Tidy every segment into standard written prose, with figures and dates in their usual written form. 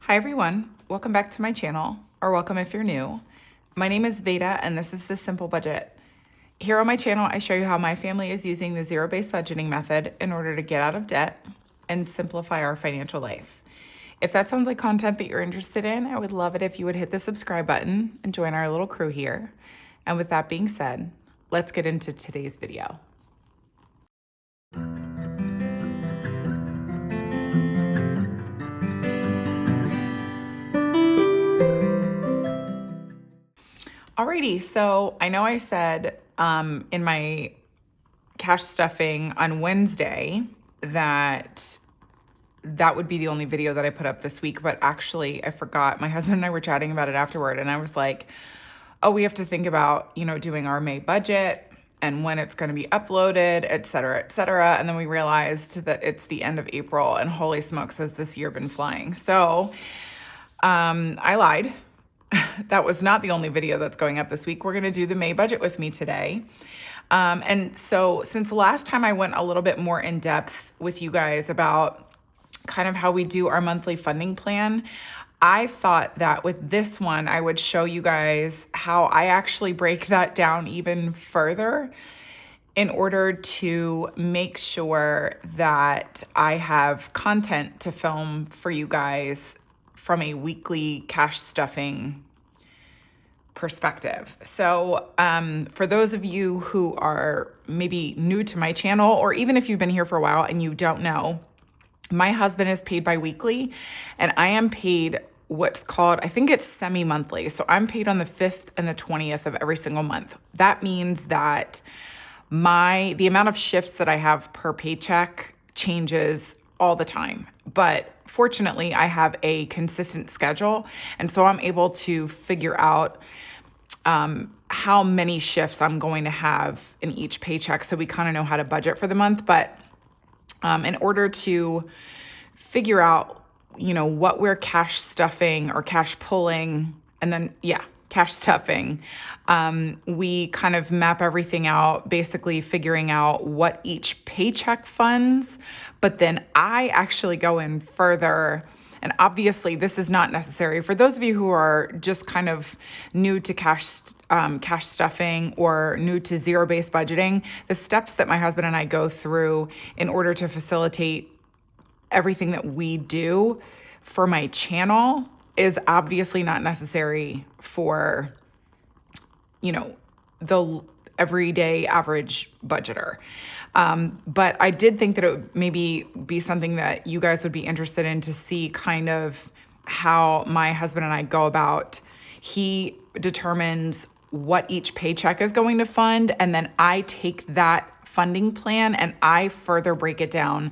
Hi everyone, welcome back to my channel, or welcome if you're new. My name is Veda and this is The Simple Budget. Here on my channel, I show you how my family is using the zero-based budgeting method in order to get out of debt and simplify our financial life. If that sounds like content that you're interested in, I would love it if you would hit the subscribe button and join our little crew here. And with that being said, let's get into today's video. Alrighty, so I know I said in my cash stuffing on Wednesday that would be the only video that I put up this week, but actually I forgot. My husband and I were chatting about it afterward, and I was like, oh, we have to think about, doing our May budget and when it's going to be uploaded, et cetera, et cetera. And then we realized that it's the end of April, and holy smokes, has this year been flying. So I lied. That was not the only video that's going up this week. We're going to do the May budget with me today. And so since the last time I went a little bit more in depth with you guys about kind of how we do our monthly funding plan, I thought that with this one, I would show you guys how I actually break that down even further in order to make sure that I have content to film for you guys from a weekly cash stuffing perspective. So for those of you who are maybe new to my channel, or even if you've been here for a while and you don't know, my husband is paid biweekly and I am paid what's called, I think it's semi-monthly. So I'm paid on the 5th and the 20th of every single month. That means that the amount of shifts that I have per paycheck changes all the time. But fortunately, I have a consistent schedule. And so I'm able to figure out how many shifts I'm going to have in each paycheck. So we kind of know how to budget for the month. But in order to figure out, what we're cash stuffing or cash pulling, and then, cash stuffing, we kind of map everything out, basically figuring out what each paycheck funds. But then I actually go in further. And obviously, this is not necessary for those of you who are just kind of new to cash stuffing or new to zero-based budgeting. The steps that my husband and I go through in order to facilitate everything that we do for my channel is obviously not necessary for, the everyday average budgeter. But I did think that it would maybe be something that you guys would be interested in to see kind of how my husband and I go about. He determines what each paycheck is going to fund, and then I take that funding plan and I further break it down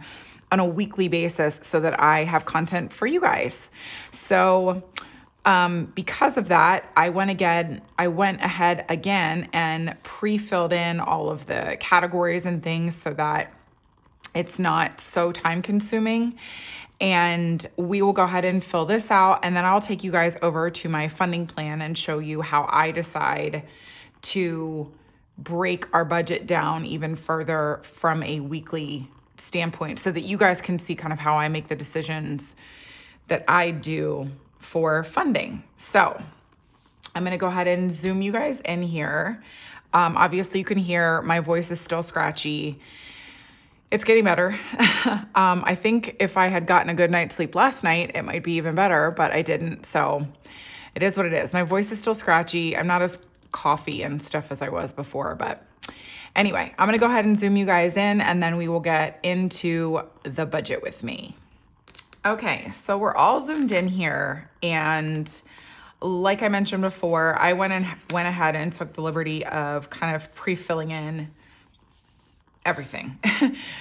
on a weekly basis so that I have content for you guys. So because of that, I went ahead again and pre-filled in all of the categories and things so that it's not so time consuming. And we will go ahead and fill this out. And then I'll take you guys over to my funding plan and show you how I decide to break our budget down even further from a weekly standpoint so that you guys can see kind of how I make the decisions that I do for funding. So I'm going to go ahead and zoom you guys in here. Obviously you can hear my voice is still scratchy. It's getting better. I think if I had gotten a good night's sleep last night, it might be even better, but I didn't. So it is what it is. My voice is still scratchy. I'm not as coffee and stuff as I was before, but anyway, I'm going to go ahead and zoom you guys in and then we will get into the budget with me. Okay, so we're all zoomed in here, and like I mentioned before, I went ahead and took the liberty of kind of pre-filling in everything.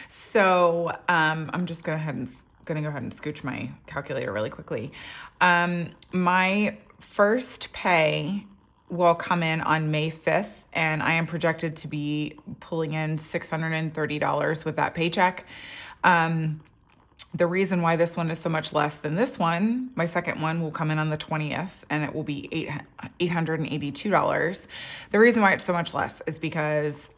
So I'm just gonna go ahead and scooch my calculator really quickly. My first pay will come in on May 5th, and I am projected to be pulling in $630 with that paycheck. The reason why this one is so much less than this one, my second one will come in on the 20th and it will be $882. The reason why it's so much less is because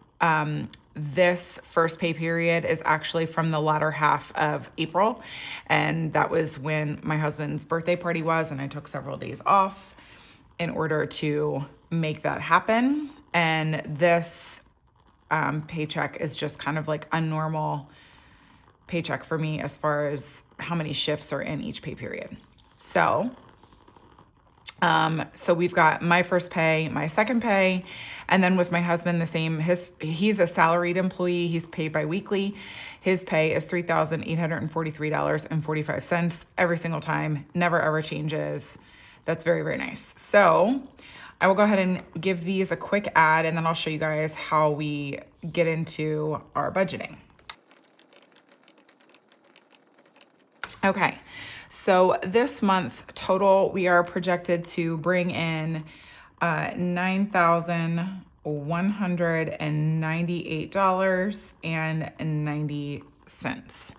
this first pay period is actually from the latter half of April. And that was when my husband's birthday party was, and I took several days off in order to make that happen. And this paycheck is just kind of like a normal paycheck for me as far as how many shifts are in each pay period. So we've got my first pay, my second pay, and then with my husband, the same. He's a salaried employee. He's paid biweekly. His pay is $3,843.45 every single time. Never ever changes. That's very, very nice. So I will go ahead and give these a quick ad, and then I'll show you guys how we get into our budgeting. Okay. So this month total, we are projected to bring in $9,198.90.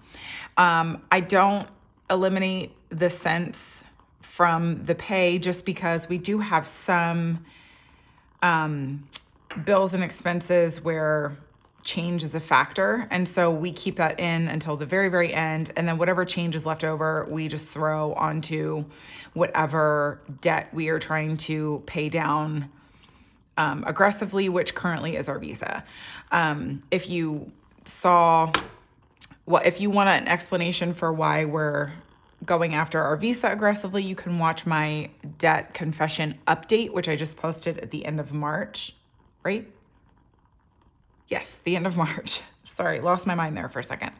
I don't eliminate the cents from the pay just because we do have some bills and expenses where change is a factor. And so we keep that in until the very, very end. And then whatever change is left over, we just throw onto whatever debt we are trying to pay down aggressively, which currently is our visa. If you want an explanation for why we're going after our visa aggressively, you can watch my debt confession update, which I just posted at the end of March, right? Yes, the end of March. Sorry, lost my mind there for a second.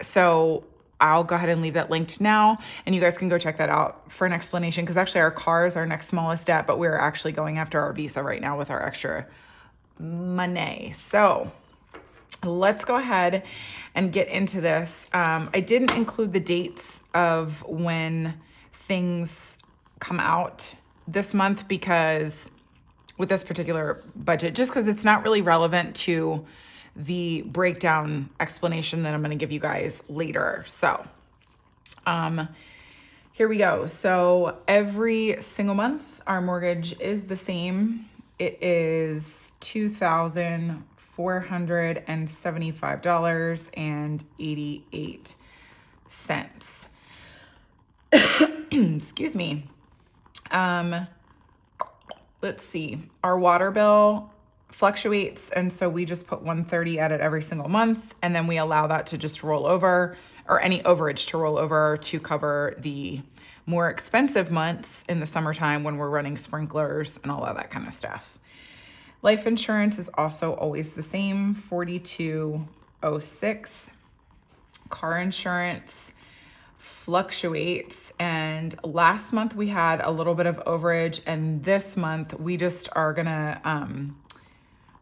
So I'll go ahead and leave that linked now, and you guys can go check that out for an explanation, because actually our car is our next smallest debt, but we're actually going after our visa right now with our extra money. So let's go ahead and get into this. I didn't include the dates of when things come out this month because with this particular budget, just because it's not really relevant to the breakdown explanation that I'm going to give you guys later. So here we go. So every single month, our mortgage is the same. It is $2,475.88. Excuse me. Let's see. Our water bill fluctuates, and so we just put $130 at it every single month, and then we allow that to just roll over, or any overage to roll over to cover the more expensive months in the summertime when we're running sprinklers and all of that kind of stuff. Life insurance is also always the same, $42.06. Car insurance fluctuates, and last month we had a little bit of overage, and this month we just are gonna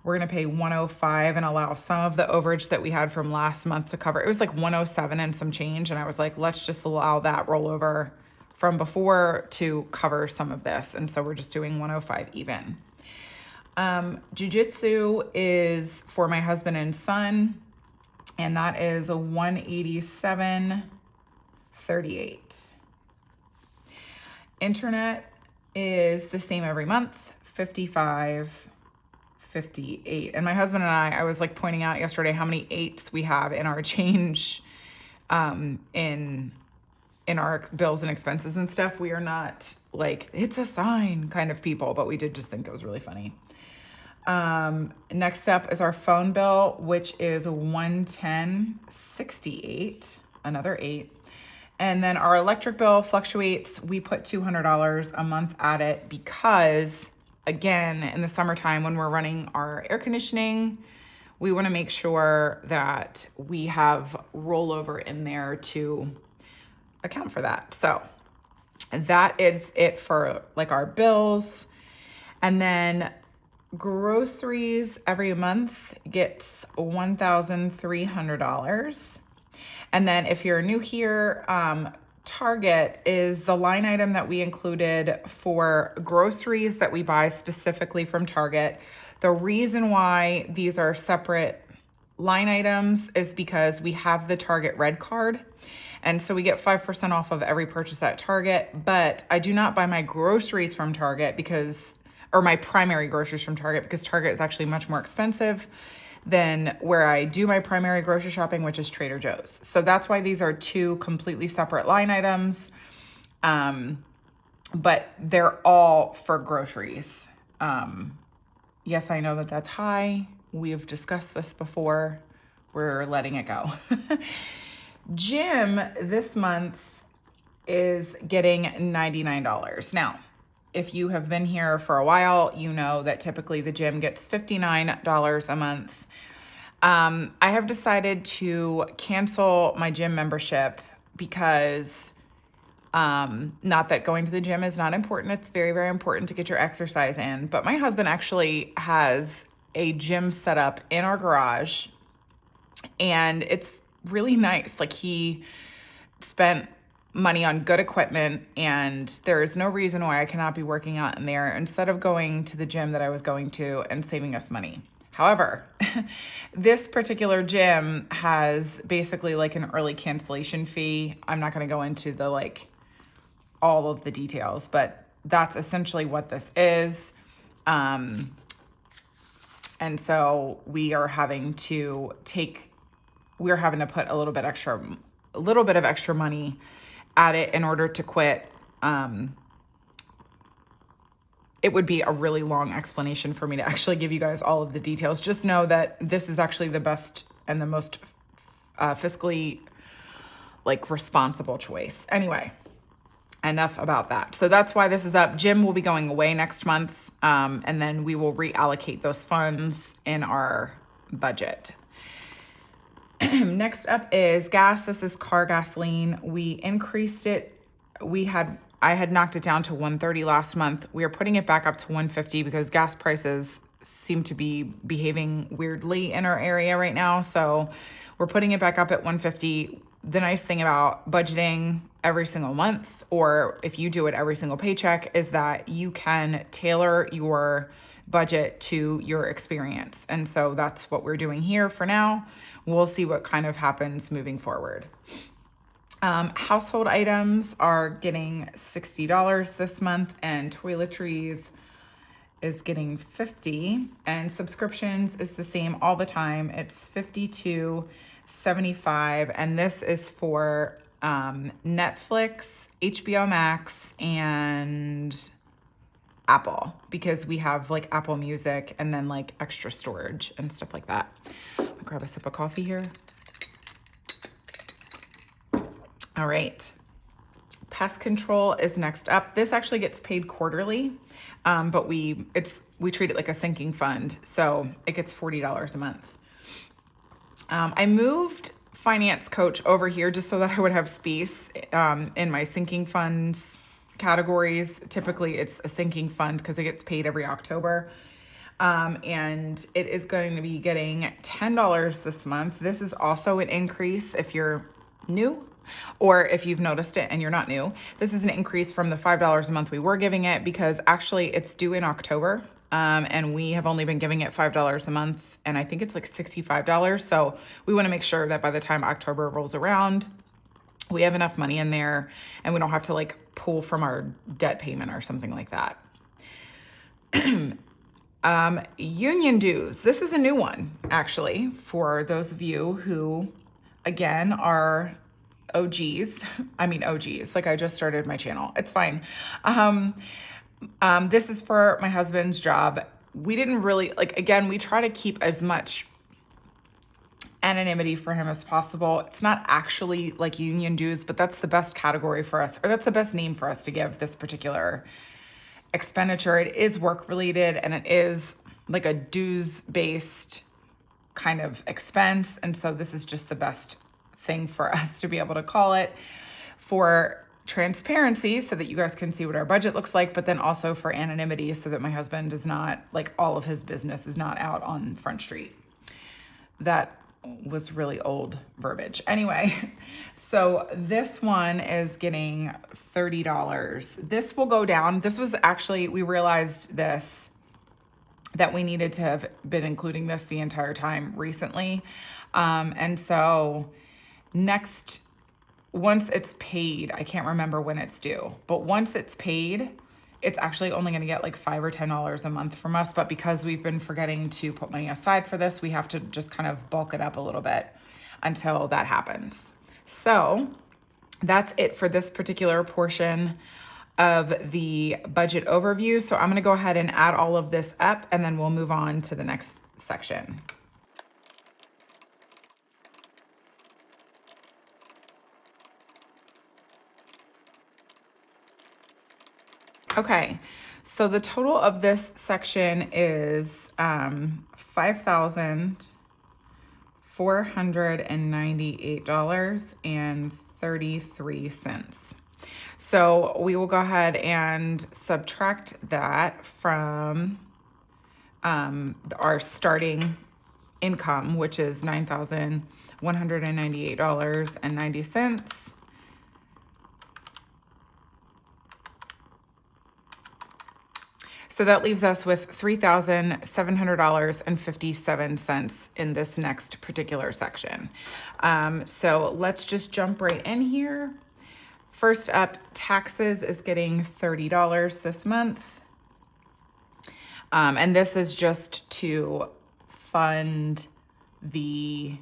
we're gonna pay $105 and allow some of the overage that we had from last month to cover. It was like $107 and some change, and I was like, let's just allow that rollover from before to cover some of this, and so we're just doing $105 even. Jiu-jitsu is for my husband and son, and that is a $187.38. Internet is the same every month, $55.58. And my husband and I was like pointing out yesterday how many eights we have in our change in our bills and expenses and stuff. We are not like, it's a sign kind of people, but we did just think it was really funny. Next up is our phone bill, which is $110.68, another 8. And then our electric bill fluctuates. We put $200 a month at it because, again, in the summertime when we're running our air conditioning, we want to make sure that we have rollover in there to account for that. So that is it for like our bills. And then groceries every month gets $1,300. And then if you're new here, Target is the line item that we included for groceries that we buy specifically from Target. The reason why these are separate line items is because we have the Target Red Card. And so we get 5% off of every purchase at Target, but I do not buy my groceries from Target or my primary groceries from Target, because Target is actually much more expensive than where I do my primary grocery shopping, which is Trader Joe's. So that's why these are two completely separate line items. But they're all for groceries. Yes, I know that that's high. We have discussed this before. We're letting it go. Gym this month is getting $99. Now, if you have been here for a while, you know that typically the gym gets $59 a month. I have decided to cancel my gym membership because not that going to the gym is not important. It's very, very important to get your exercise in. But my husband actually has a gym set up in our garage, and it's really nice. Like, he spent money on good equipment, and there is no reason why I cannot be working out in there instead of going to the gym that I was going to and saving us money. However, this particular gym has basically like an early cancellation fee. I'm not going to go into the all of the details, but that's essentially what this is. And so we are having to put a little bit of extra money at it in order to quit. It would be a really long explanation for me to actually give you guys all of the details. Just know that this is actually the best and the most fiscally responsible choice. Anyway, enough about that. So that's why this is up. Gym will be going away next month, and then we will reallocate those funds in our budget. Next up is gas. This is car gasoline. We increased it. I had knocked it down to $1.30 last month. We are putting it back up to $1.50 because gas prices seem to be behaving weirdly in our area right now. So we're putting it back up at $1.50. The nice thing about budgeting every single month, or if you do it every single paycheck, is that you can tailor your budget to your experience. And so that's what we're doing here for now. We'll see what kind of happens moving forward. Household items are getting $60 this month, and toiletries is getting $50, and subscriptions is the same all the time. It's $52.75, and this is for Netflix, HBO Max, and Apple, because we have Apple Music and then extra storage and stuff like that. I'm gonna grab a sip of coffee here. All right. Pest control is next up. This actually gets paid quarterly, but we treat it like a sinking fund. So it gets $40 a month. I moved Finance Coach over here just so that I would have space in my sinking funds categories. Typically it's a sinking fund because it gets paid every October. And it is going to be getting $10 this month. This is also an increase if you're new, or if you've noticed it and you're not new. This is an increase from the $5 a month we were giving it, because actually it's due in October. And we have only been giving it $5 a month, and I think it's $65. So we want to make sure that by the time October rolls around, we have enough money in there and we don't have to pull from our debt payment or something like that. Union dues. This is a new one, actually, for those of you who, again, are OGs. I mean, OGs. I just started my channel. It's fine. This is for my husband's job. We didn't really, again, we try to keep as much anonymity for him as possible. It's not actually union dues, but that's the best category for us, or that's the best name for us to give this particular expenditure. It is work related, and it is a dues based kind of expense. And so this is just the best thing for us to be able to call it, for transparency so that you guys can see what our budget looks like, but then also for anonymity so that my husband is not, all of his business is not out on Front Street. That was really old verbiage. Anyway, so this one is getting $30. This will go down. This was actually, we realized that we needed to have been including this the entire time recently. And so once it's paid, I can't remember when it's due, but once it's paid, it's actually only going to get like $5 or $10 a month from us. But because we've been forgetting to put money aside for this, we have to just kind of bulk it up a little bit until that happens. So that's it for this particular portion of the budget overview. So I'm going to go ahead and add all of this up, and then we'll move on to the next section. Okay, so the total of this section is $5,498.33. So we will go ahead and subtract that from our starting income, which is $9,198.90. So that leaves us with $3,700.57 in this next particular section. So let's just jump right in here. First up, taxes is getting $30 this month. And this is just to fund oh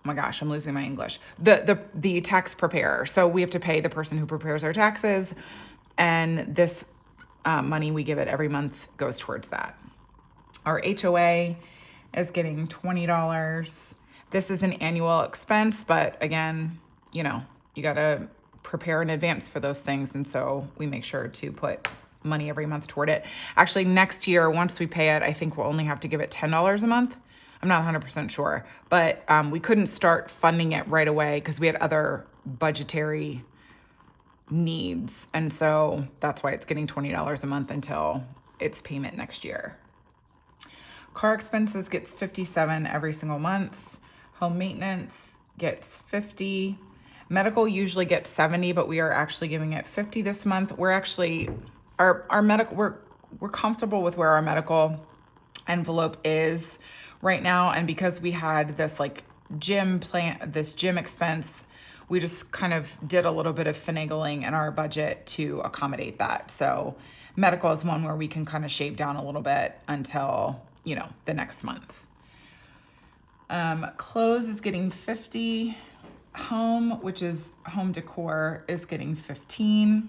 my gosh, I'm losing my English. The tax preparer. So we have to pay the person who prepares our taxes, and this money we give it every month goes towards that. Our HOA is getting $20. This is an annual expense, but again, you got to prepare in advance for those things. And so we make sure to put money every month toward it. Actually, next year, once we pay it, I think we'll only have to give it $10 a month. I'm not 100% sure, but we couldn't start funding it right away because we had other budgetary needs. And so that's why it's getting $20 a month until its payment next year. Car expenses gets $57 every single month. Home maintenance gets $50. Medical usually gets $70, but we are actually giving it $50 this month. We're actually, our medical, we're comfortable with where our medical envelope is right now. And because we had this gym expense, we just kind of did a little bit of finagling in our budget to accommodate that. So medical is one where we can kind of shave down a little bit until, the next month. Clothes is getting $50. Home, which is home decor, is getting $15.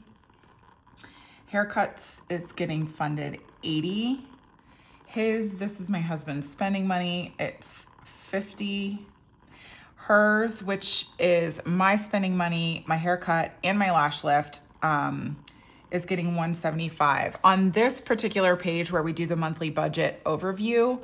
Haircuts is getting funded $80. This is my husband's spending money. It's $50. Hers, which is my spending money, my haircut, and my lash lift, is getting $175. On this particular page where we do the monthly budget overview,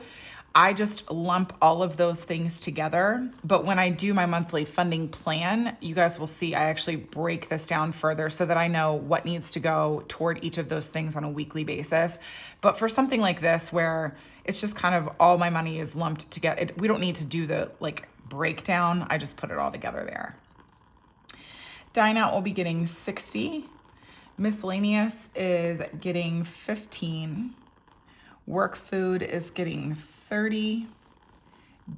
I just lump all of those things together. But when I do my monthly funding plan, you guys will see I actually break this down further so that I know what needs to go toward each of those things on a weekly basis. But for something like this, where it's just kind of all my money is lumped together, we don't need to do the breakdown. I just put it all together there. Dine out will be getting $60. Miscellaneous is getting $15. Work food is getting $30.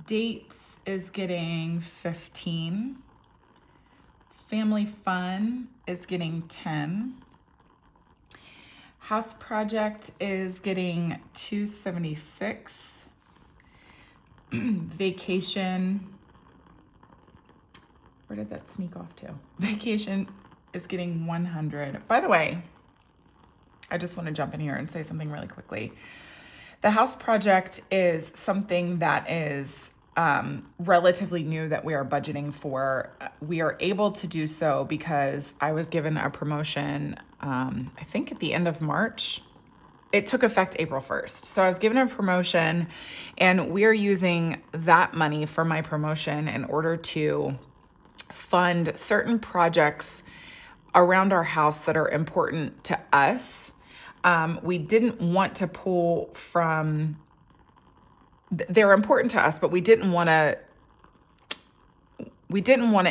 Dates is getting $15. Family fun is getting $10. House project is getting $276. Vacation, where did that sneak off to? Vacation is getting $100. By the way, I just want to jump in here and say something really quickly. The house project is something that is relatively new that we are budgeting for. We are able to do so because I was given a promotion, I think at the end of March. It took effect April 1st. So I was given a promotion, and we're using that money for my promotion in order to fund certain projects around our house that are important to us. We didn't want to pull from, they're important to us, but we didn't want to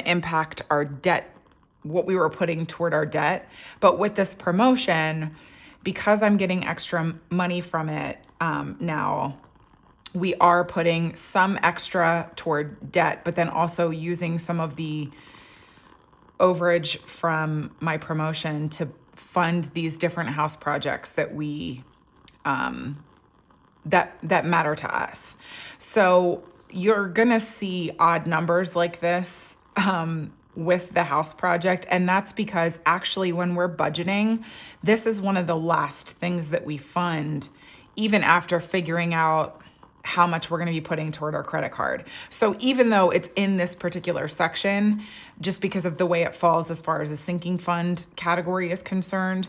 impact our debt, what we were putting toward our debt. But with this promotion, because I'm getting extra money from it now, we are putting some extra toward debt, but then also using some of the overage from my promotion to fund these different house projects that we that matter to us. So you're gonna see odd numbers like this with the house project, and that's because actually when we're budgeting, this is one of the last things that we fund, even after figuring out how much we're going to be putting toward our credit card. So even though it's in this particular section, just because of the way it falls as far as a sinking fund category is concerned,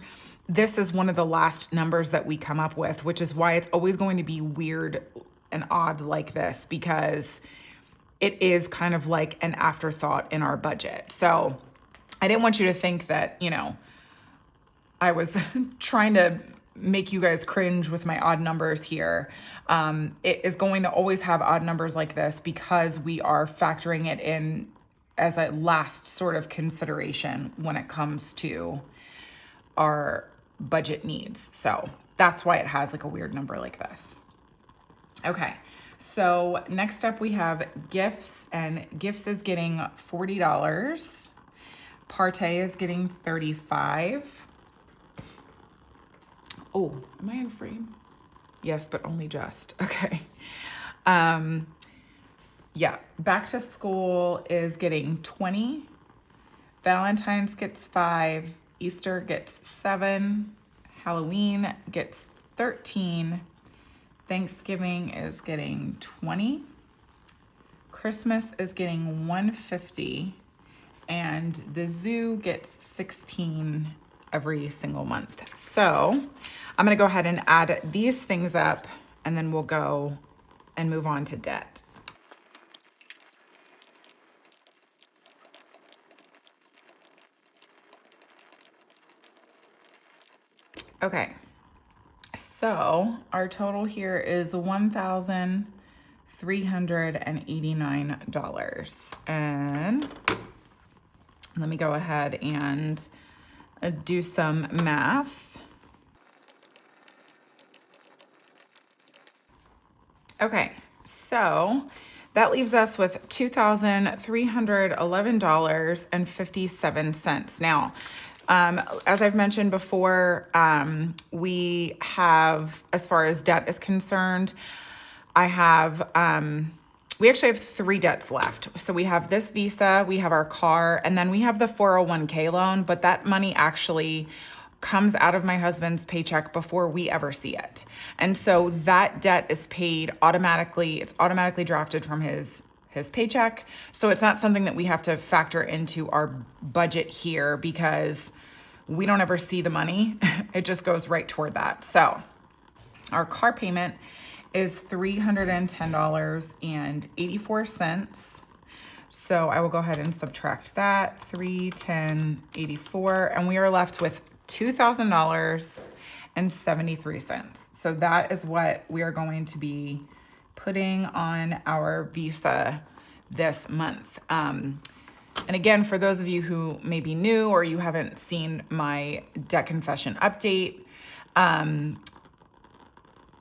this is one of the last numbers that we come up with, which is why it's always going to be weird and odd like this, because it is kind of like an afterthought in our budget. So I didn't want you to think that, I was trying to make you guys cringe with my odd numbers here. It is going to always have odd numbers like this because we are factoring it in as a last sort of consideration when it comes to our budget needs. So that's why it has like a weird number like this. Okay, so next up we have gifts, and gifts is getting $40. Partay is getting $35. Oh, am I in frame? Yes, but only just. Okay. Yeah, back to school is getting 20. Valentine's gets 5. Easter gets 7. Halloween gets 13. Thanksgiving is getting 20. Christmas is getting 150. And the zoo gets 16 every single month. So I'm going to go ahead and add these things up, and then we'll go and move on to debt. Okay, so our total here is $1,389. And let me go ahead and do some math. Okay, so that leaves us with $2,311.57. Now, as I've mentioned before, we have, as far as debt is concerned, we actually have 3 debts left. So we have this Visa, we have our car, and then we have the 401k loan, but that money actually comes out of my husband's paycheck before we ever see it. And so that debt is paid automatically. It's automatically drafted from his paycheck. So it's not something that we have to factor into our budget here because we don't ever see the money. It just goes right toward that. So our car payment is $310.84. So I will go ahead and subtract that, $310.84, and we are left with $2,000.73. So that is what we are going to be putting on our Visa this month. And again, for those of you who may be new or you haven't seen my debt confession update, oh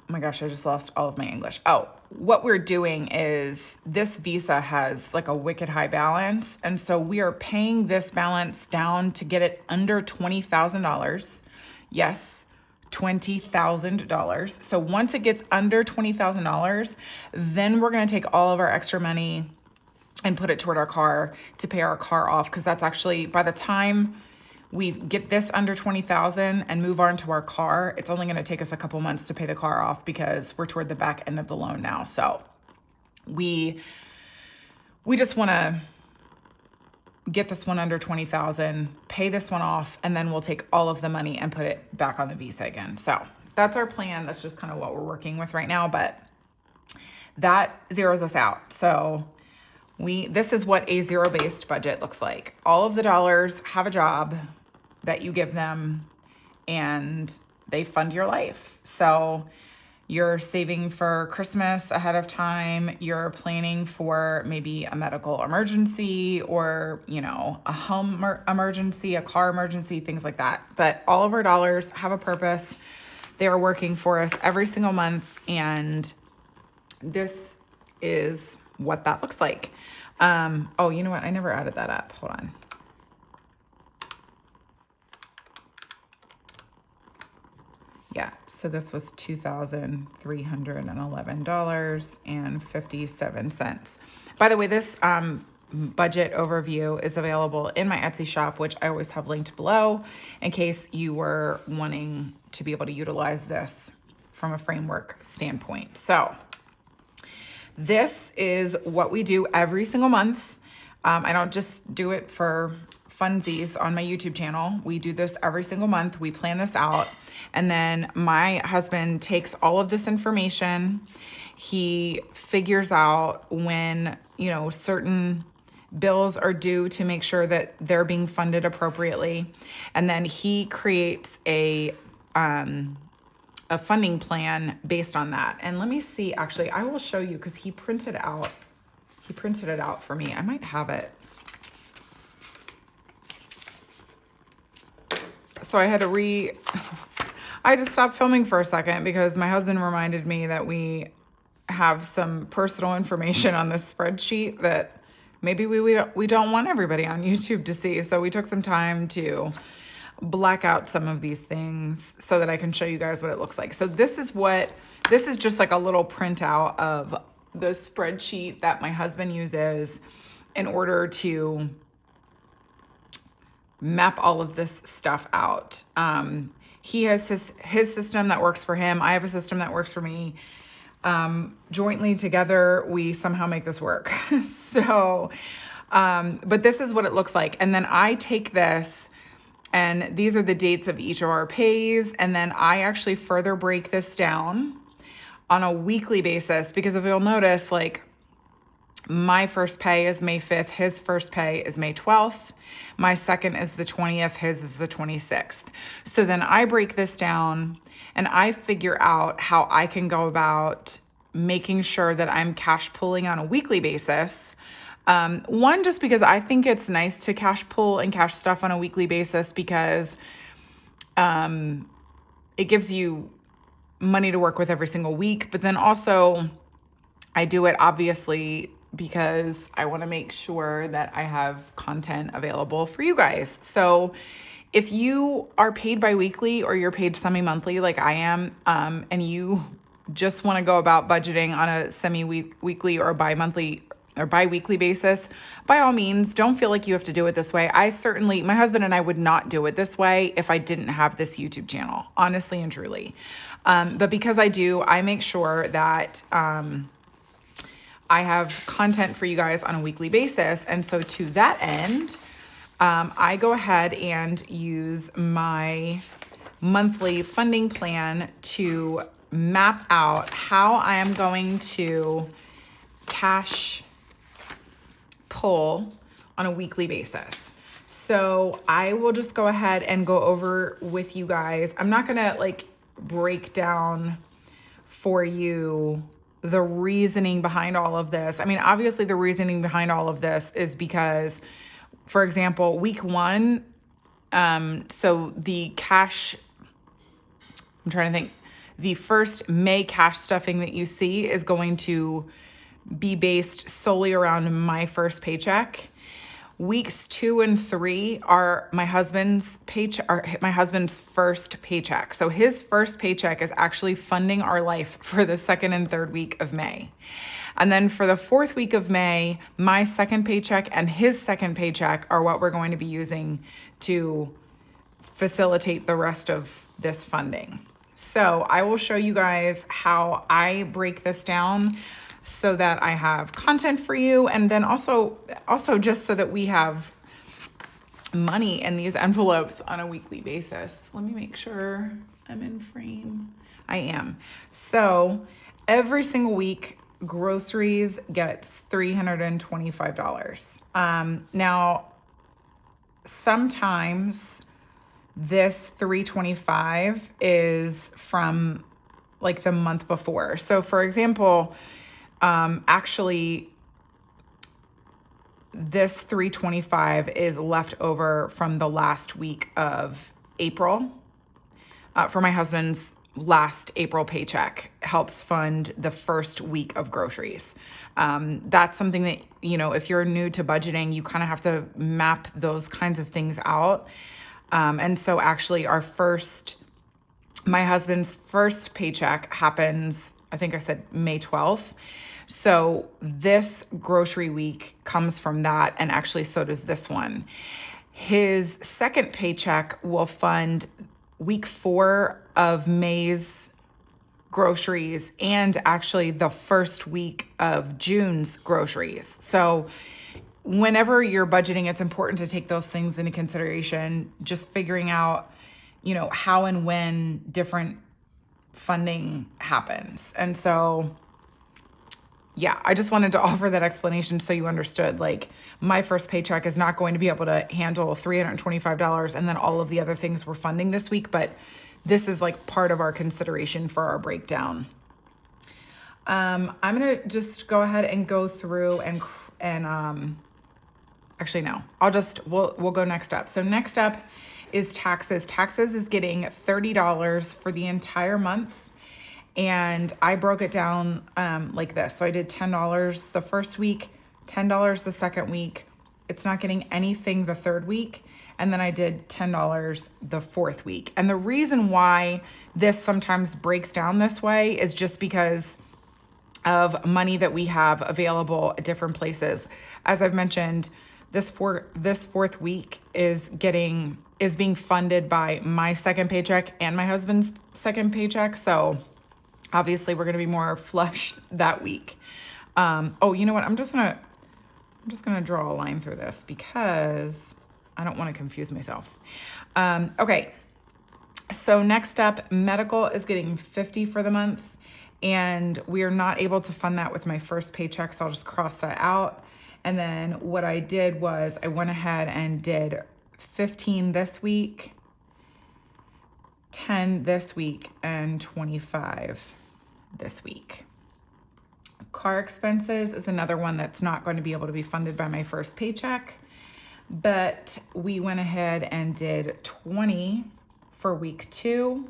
my gosh, I just lost all of my English. Oh, what we're doing is this Visa has like a wicked high balance. And so we are paying this balance down to get it under $20,000. Yes, $20,000. So once it gets under $20,000, then we're going to take all of our extra money and put it toward our car to pay our car off. Because that's actually, by the time we get this under 20,000 and move on to our car, it's only going to take us a couple months to pay the car off because we're toward the back end of the loan now. So we just want to get this one under 20,000, pay this one off, and then we'll take all of the money and put it back on the Visa again. So that's our plan. That's just kind of what we're working with right now, but that zeroes us out. So this is what a zero-based budget looks like. All of the dollars have a job that you give them and they fund your life. So you're saving for Christmas ahead of time. You're planning for maybe a medical emergency or, a home emergency, a car emergency, things like that. But all of our dollars have a purpose. They are working for us every single month. And this is what that looks like. Oh, you know what? I never added that up. Hold on. Yeah, so this was $2,311.57. By the way, this budget overview is available in my Etsy shop, which I always have linked below in case you were wanting to be able to utilize this from a framework standpoint. So this is what we do every single month. I don't just do it for funsies on my YouTube channel. We do this every single month. We plan this out. And then my husband takes all of this information. He figures out when, certain bills are due to make sure that they're being funded appropriately. And then he creates a funding plan based on that. And let me see, actually, I will show you because he printed it out for me. I might have it. So I had to I just stopped filming for a second because my husband reminded me that we have some personal information on this spreadsheet that maybe we don't want everybody on YouTube to see. So we took some time to black out some of these things so that I can show you guys what it looks like. So this is just like a little printout of the spreadsheet that my husband uses in order to map all of this stuff out. He has his system that works for him. I have a system that works for me. Jointly together, we somehow make this work. So, but this is what it looks like. And then I take this, and these are the dates of each of our pays. And then I actually further break this down on a weekly basis, because if you'll notice, like, my first pay is May 5th. His first pay is May 12th. My second is the 20th. His is the 26th. So then I break this down and I figure out how I can go about making sure that I'm cash pulling on a weekly basis. One, just because I think it's nice to cash pull and cash stuff on a weekly basis because it gives you money to work with every single week. But then also I do it obviously because I want to make sure that I have content available for you guys. So if you are paid biweekly or you're paid semi-monthly like I am, and you just want to go about budgeting on a semi-weekly or bi-monthly or bi-weekly basis, by all means, don't feel like you have to do it this way. My husband and I would not do it this way if I didn't have this YouTube channel, honestly and truly. But because I do, I make sure that I have content for you guys on a weekly basis. And so to that end, I go ahead and use my monthly funding plan to map out how I am going to cash pull on a weekly basis. So I will just go ahead and go over with you guys. I'm not going to break down for you the reasoning behind all of this. I mean, obviously the reasoning behind all of this is because, for example, week one, so the cash, I'm trying to think, the first May cash stuffing that you see is going to be based solely around my first paycheck. Weeks 2 and 3 are my husband's first paycheck. So his first paycheck is actually funding our life for the second and third week of May. And then for the fourth week of May, my second paycheck and his second paycheck are what we're going to be using to facilitate the rest of this funding. So I will show you guys how I break this down so that I have content for you, and then also just so that we have money in these envelopes on a weekly basis. Let me make sure I'm in frame. I am. So every single week, groceries gets $325. Now, sometimes this $325 is from the month before. So for example, actually, this $325 is left over from the last week of April. For my husband's last April paycheck helps fund the first week of groceries. That's something that, if you're new to budgeting, you kind of have to map those kinds of things out. And so actually our first My husband's first paycheck happens, I think I said May 12th. So this grocery week comes from that, and actually so does this one. His second paycheck will fund week 4 of May's groceries and actually the first week of June's groceries. So whenever you're budgeting, it's important to take those things into consideration, just figuring out, how and when different funding happens. And so, yeah, I just wanted to offer that explanation so you understood, like, my first paycheck is not going to be able to handle $325 and then all of the other things we're funding this week, but this is like part of our consideration for our breakdown. I'm going to just go ahead and go through and actually, no, we'll go next up. So next up is taxes. Taxes is getting $30 for the entire month. And I broke it down like this. So I did $10 the first week, $10 the second week. It's not getting anything the third week. And then I did $10 the fourth week. And the reason why this sometimes breaks down this way is just because of money that we have available at different places. As I've mentioned, this fourth week is being funded by my second paycheck and my husband's second paycheck. So obviously we're going to be more flush that week. You know what? I'm just going to draw a line through this because I don't want to confuse myself. Okay. So next up, medical is getting $50 for the month, and we are not able to fund that with my first paycheck. So I'll just cross that out. And then what I did was I went ahead and did $15 this week, $10 this week, and $25 this week. Car expenses is another one that's not going to be able to be funded by my first paycheck, but we went ahead and did $20 for week 2,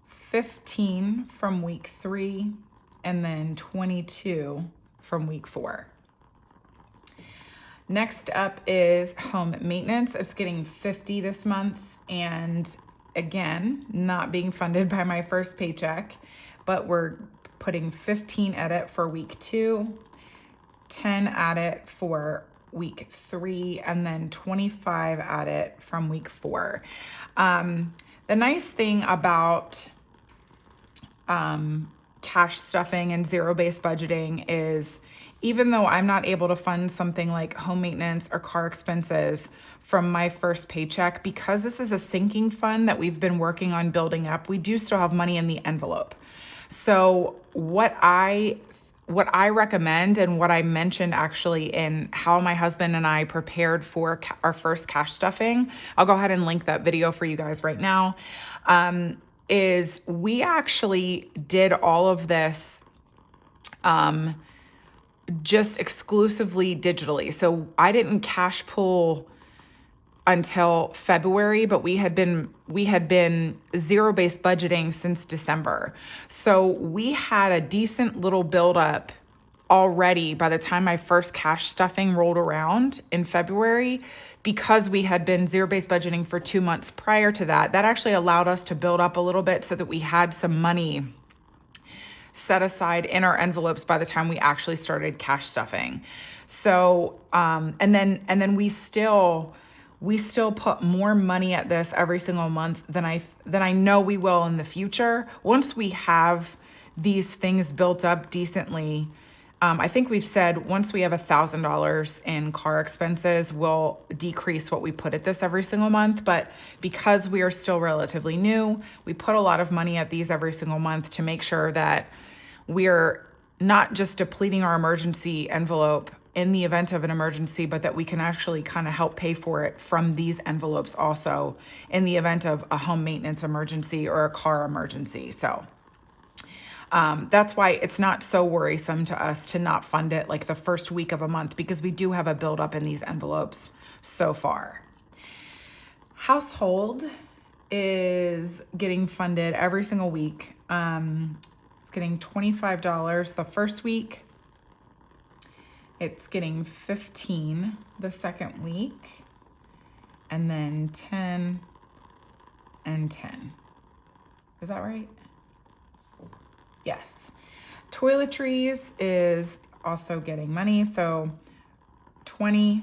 $15 from week 3, and then $22 from week 4. Next up is home maintenance. It's getting $50 this month, and again, not being funded by my first paycheck, but we're putting $15 at it for week 2, $10 at it for week 3, and then $25 at it from week 4. The nice thing about cash stuffing and zero-based budgeting is, even though I'm not able to fund something like home maintenance or car expenses from my first paycheck, because this is a sinking fund that we've been working on building up, we do still have money in the envelope. So what I recommend, and what I mentioned actually in how my husband and I prepared for our first cash stuffing, I'll go ahead and link that video for you guys right now, is we actually did all of this just exclusively digitally. So I didn't cash pool until February, but we had been zero-based budgeting since December. So we had a decent little buildup already by the time my first cash stuffing rolled around in February, because we had been zero-based budgeting for 2 months prior to that. That actually allowed us to build up a little bit so that we had some money set aside in our envelopes by the time we actually started cash stuffing. So, and then we still put more money at this every single month than I know we will in the future. Once we have these things built up decently, I think we've said once we have $1,000 in car expenses, we'll decrease what we put at this every single month. But because we are still relatively new, we put a lot of money at these every single month to make sure that we're not just depleting our emergency envelope in the event of an emergency, but that we can actually kind of help pay for it from these envelopes also in the event of a home maintenance emergency or a car emergency. So that's why it's not so worrisome to us to not fund it like the first week of a month, because we do have a buildup in these envelopes so far. Household is getting funded every single week. It's getting $25 the first week. It's getting $15 the second week, and then $10 and $10. Is that right? Yes. Toiletries is also getting money. So 20,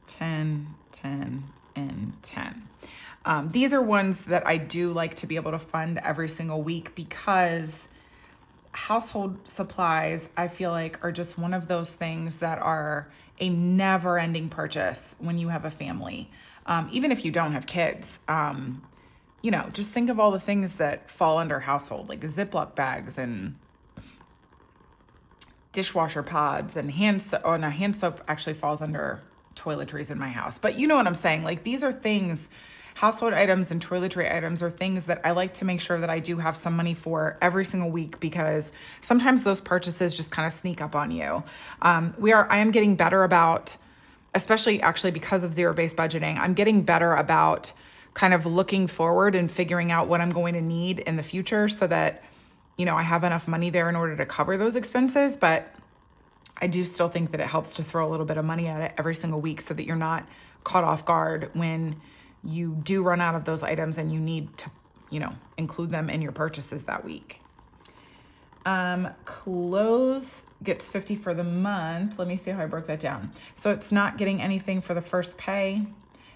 10, 10, and 10. These are ones that I do like to be able to fund every single week because household supplies, I feel like, are just one of those things that are a never-ending purchase when you have a family. Even if you don't have kids, just think of all the things that fall under household, like Ziploc bags and dishwasher pods and hand soap actually falls under toiletries in my house. But you know what I'm saying? Like, these are things, household items and toiletry items are things that I like to make sure that I do have some money for every single week, because sometimes those purchases just kind of sneak up on you. I am getting better about, especially actually because of zero-based budgeting, I'm getting better about kind of looking forward and figuring out what I'm going to need in the future so that, I have enough money there in order to cover those expenses. But I do still think that it helps to throw a little bit of money at it every single week so that you're not caught off guard when you do run out of those items and you need to, include them in your purchases that week. Clothes gets 50 for the month. Let me see how I broke that down. So it's not getting anything for the first pay,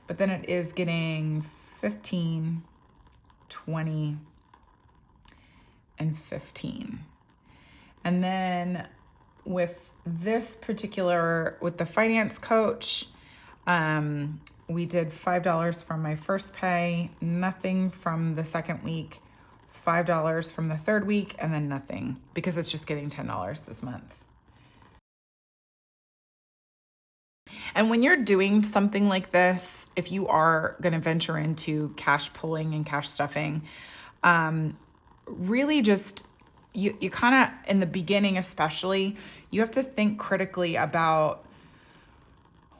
but then it is getting 15, 20, and 15. And then with the finance coach, we did $5 from my first pay, nothing from the second week, $5 from the third week, and then nothing because it's just getting $10 this month. And when you're doing something like this, if you are going to venture into cash pulling and cash stuffing, really just, you kind of, in the beginning especially, you have to think critically about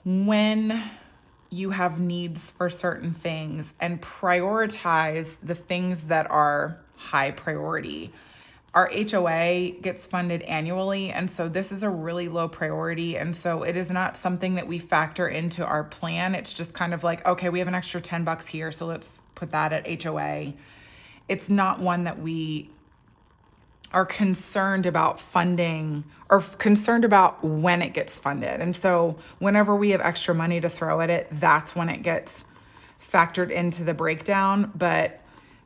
when you have needs for certain things and prioritize the things that are high priority. Our HOA gets funded annually, and so this is a really low priority, and so it is not something that we factor into our plan. It's just kind of like, okay, we have an extra $10 here, so let's put that at HOA. It's not one that we are concerned about funding or concerned about when it gets funded. And so whenever we have extra money to throw at it, that's when it gets factored into the breakdown. But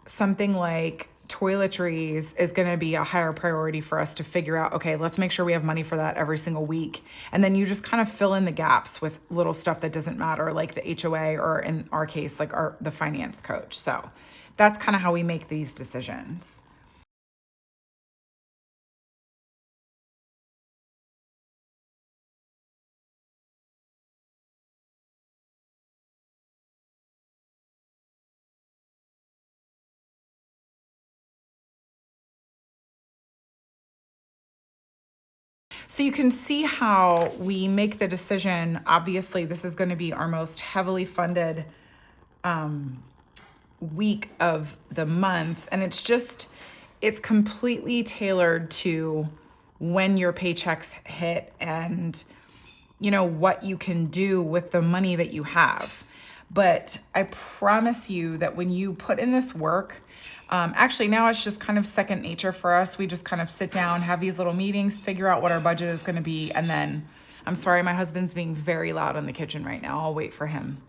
something like toiletries is going to be a higher priority for us to figure out, okay, let's make sure we have money for that every single week. And then you just kind of fill in the gaps with little stuff that doesn't matter, like the HOA, or in our case, like the finance coach. So that's kind of how we make these decisions. So you can see how we make the decision. Obviously, this is going to be our most heavily funded week of the month. And it's completely tailored to when your paychecks hit and, what you can do with the money that you have. But I promise you that when you put in this work, actually now it's just kind of second nature for us. We just kind of sit down, have these little meetings, figure out what our budget is going to be. And then, I'm sorry, my husband's being very loud in the kitchen right now. I'll wait for him.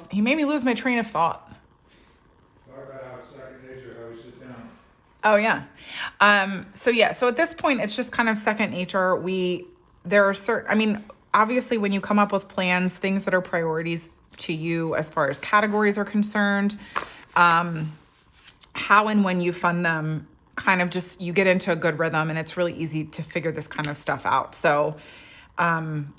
He made me lose my train of thought. Talk about how it's second nature, how we sit down. Oh yeah. So at this point, it's just kind of second nature. Obviously when you come up with plans, things that are priorities to you as far as categories are concerned, how and when you fund them, kind of just, you get into a good rhythm and it's really easy to figure this kind of stuff out. So,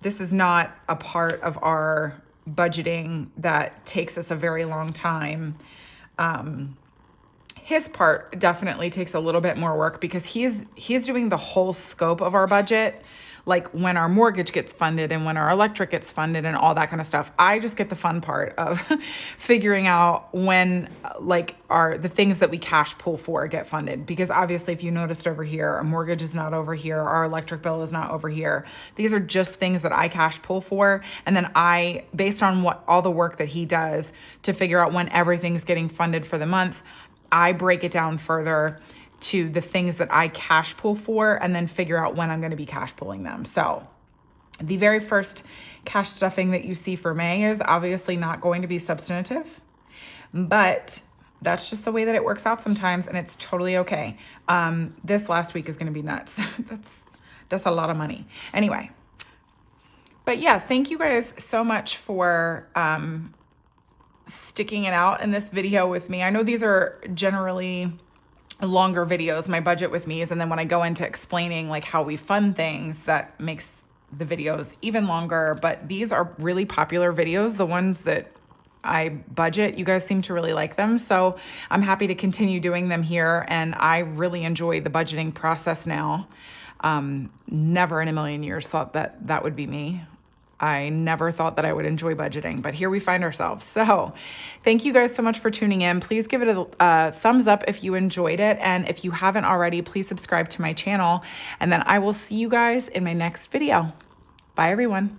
this is not a part of our budgeting that takes us a very long time. his part definitely takes a little bit more work because he's doing the whole scope of our budget, like when our mortgage gets funded and when our electric gets funded and all that kind of stuff. I just get the fun part of figuring out when like the things that we cash pull for get funded. Because obviously if you noticed over here, our mortgage is not over here, our electric bill is not over here. These are just things that I cash pull for. And then I, based on what all the work that he does to figure out when everything's getting funded for the month, I break it down further to the things that I cash pull for and then figure out when I'm going to be cash pulling them. So the very first cash stuffing that you see for May is obviously not going to be substantive, but that's just the way that it works out sometimes, and it's totally okay. This last week is going to be nuts. That's a lot of money. Anyway, but yeah, thank you guys so much for sticking it out in this video with me. I know these are generally longer videos, my budget with me's, and then when I go into explaining like how we fund things, that makes the videos even longer. But these are really popular videos, the ones that I budget. You guys seem to really like them, so I'm happy to continue doing them here, and I really enjoy the budgeting process now. Never in a million years thought that that would be me. I never thought that I would enjoy budgeting, but here we find ourselves. So thank you guys so much for tuning in. Please give it a thumbs up if you enjoyed it. And if you haven't already, please subscribe to my channel. And then I will see you guys in my next video. Bye, everyone.